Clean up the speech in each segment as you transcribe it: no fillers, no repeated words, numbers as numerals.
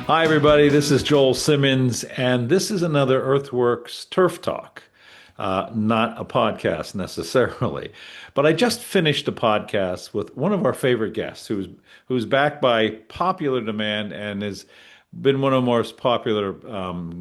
Hi, everybody. This is Joel Simmons, and this is another EarthWorks Turf Talk. Not a podcast necessarily, but I just finished a podcast with one of our favorite guests, who's back by popular demand and has been one of the most popular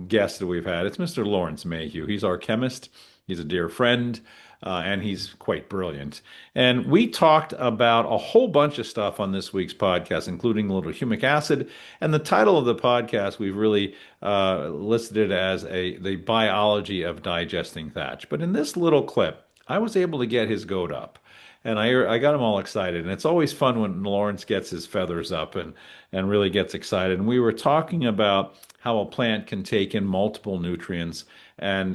guests that we've had. It's Mr. Lawrence Mayhew. He's our chemist. He's a dear friend, and he's quite brilliant. And we talked about a whole bunch of stuff on this week's podcast, including a little humic acid. And the title of the podcast, we've really listed it as the biology of digesting thatch. But in this little clip, I was able to get his goat up. And I got him all excited. And it's always fun when Lawrence gets his feathers up and really gets excited. And we were talking about how a plant can take in multiple nutrients. And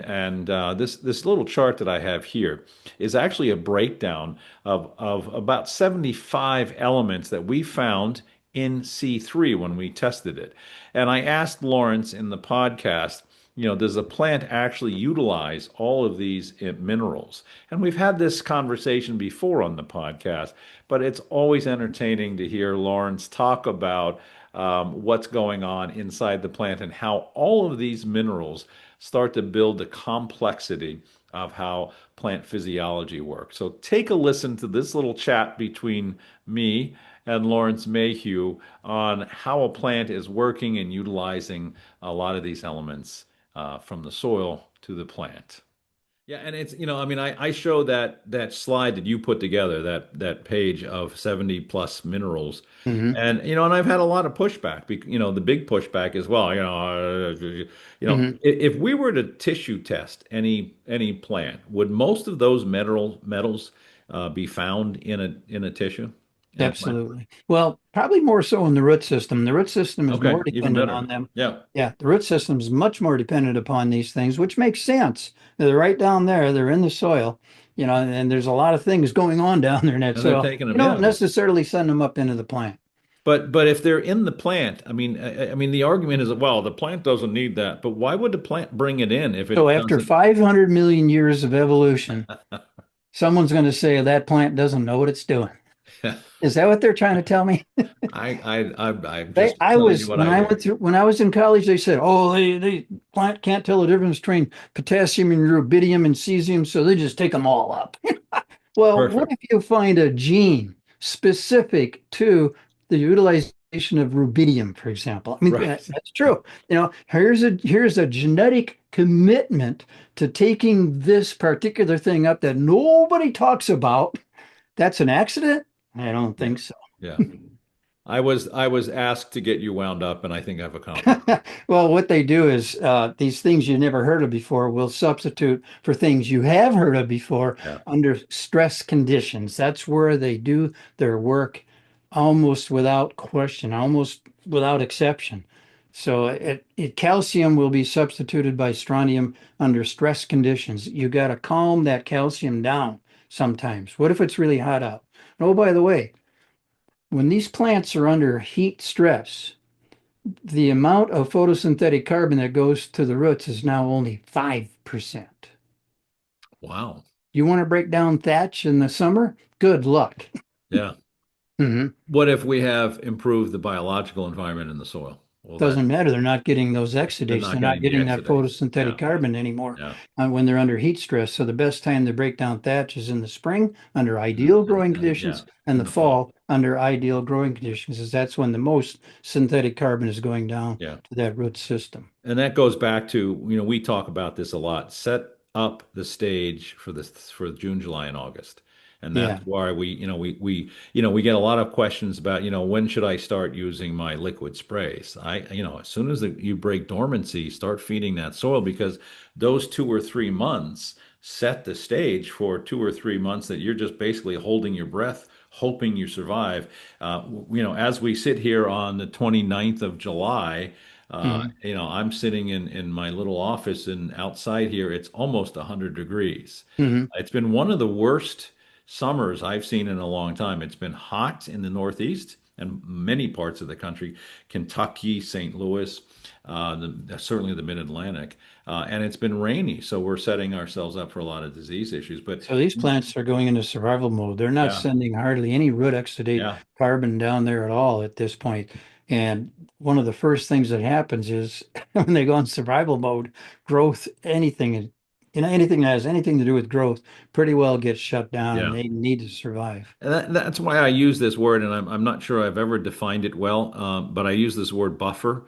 this little chart that I have here is actually a breakdown of about 75 elements that we found in C3 when we tested it. And I asked Lawrence in the podcast, does a plant actually utilize all of these minerals? And we've had this conversation before on the podcast, but it's always entertaining to hear Lawrence talk about what's going on inside the plant and how all of these minerals start to build the complexity of how plant physiology works. So take a listen to this little chat between me and Lawrence Mayhew on how a plant is working and utilizing a lot of these elements from the soil to the plant. Yeah, and it's, I show that slide that you put together, that page of 70 plus minerals. Hmm. And I've had a lot of pushback, the big pushback as well, Hmm. if we were to tissue test any plant, would most of those metals be found in a tissue in a plant? Absolutely. Well, probably more so in the root system. The root system is Okay, more even dependent better. on them. Yeah, Yeah, the root system is much more dependent upon these things, which makes sense. They're right down there. They're in the soil, and there's a lot of things going on down there in that and they're soil. taking You them. don't Yeah, necessarily send them up into the plant. but if they're in the plant, I mean, the argument is, well, the plant doesn't need that. But why would the plant bring it in if So it after doesn't? 500 million years of evolution, someone's going to say that plant doesn't know what it's doing. Is that what they're trying to tell me? I'm They, just I telling you was what when I I hear. went through when I was in college, they said, "Oh, they plant can't tell the difference between potassium and rubidium and cesium, so they just take them all up." Well, what Perfect. if you find a gene specific to the utilization of rubidium, for example? I mean, Right. that's true. Here's a genetic commitment to taking this particular thing up that nobody talks about. That's an accident? I don't Yeah. think so. Yeah. I was asked to get you wound up, and I think I've accomplished. Well, what they do is these things you never heard of before will substitute for things you have heard of before Yeah. under stress conditions. That's where they do their work almost without question, almost without exception. So calcium will be substituted by strontium under stress conditions. You got to calm that calcium down sometimes. What if it's really hot out? Oh, by the way, when these plants are under heat stress, the amount of photosynthetic carbon that goes to the roots is now only 5%. Wow. You want to break down thatch in the summer? Good luck. Yeah. Hmm. What if we have improved the biological environment in the soil? Well, Doesn't matter. They're not getting those they're exudates. not They're not getting the getting that exudates. photosynthetic Yeah. carbon anymore Yeah. when they're under heat stress. So the best time to break down thatch is in the spring under ideal growing And yeah, conditions and in the the fall. fall under ideal growing conditions, as that's when the most synthetic carbon is going down Yeah. to that root system. And that goes back to, we talk about this a lot. Set up the stage for June, July, and August. And that's Yeah. why we get a lot of questions about, when should I start using my liquid sprays? As soon as you break dormancy, start feeding that soil because those 2 or 3 months set the stage for 2 or 3 months that you're just basically holding your breath, hoping you survive. As we sit here on the 29th of July, Mhm. I'm sitting in my little office, and outside here, it's almost 100 degrees. Mhm. It's been one of the worst summers I've seen in a long time. It's been hot in the Northeast and many parts of the country, Kentucky, St. Louis, certainly the Mid-Atlantic, and it's been rainy. So we're setting ourselves up for a lot of disease issues. But So these plants are going into survival mode. They're not yeah, sending hardly any root exudate yeah, carbon down there at all at this point. And one of the first things that happens is when they go in survival mode, growth, anything that has anything to do with growth pretty well gets shut down and Yeah. they need to survive. And that's why I use this word, and I'm not sure I've ever defined it well, but I use this word buffer,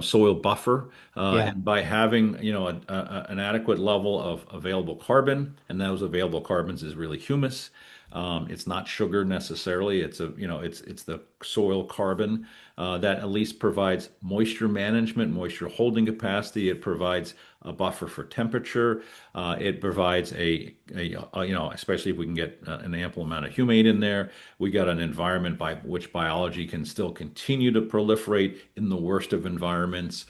soil buffer, Yeah. and by having, an adequate level of available carbon, and those available carbons is really humus. It's not sugar necessarily. It's the soil carbon that at least provides moisture management, moisture holding capacity. It provides a buffer for temperature. It provides especially if we can get an ample amount of humate in there, we got an environment by which biology can still continue to proliferate in the worst of environments.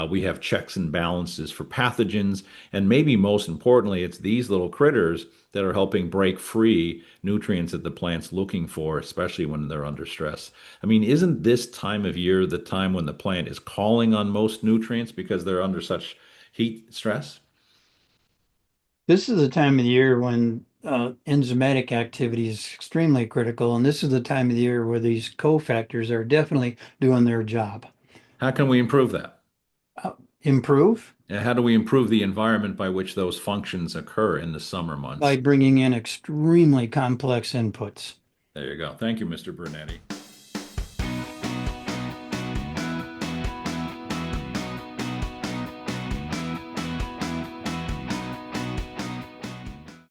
We have checks and balances for pathogens, and maybe most importantly, it's these little critters that are helping break free nutrients that the plant's looking for, especially when they're under stress. I mean, isn't this time of year the time when the plant is calling on most nutrients because they're under such heat stress? This is the time of the year when enzymatic activity is extremely critical, and this is the time of the year where these cofactors are definitely doing their job. How can we improve that? Improve And how do we improve the environment by which those functions occur in the summer by months? bringing in extremely complex inputs. There you go. Thank you, Mr. Brunetti.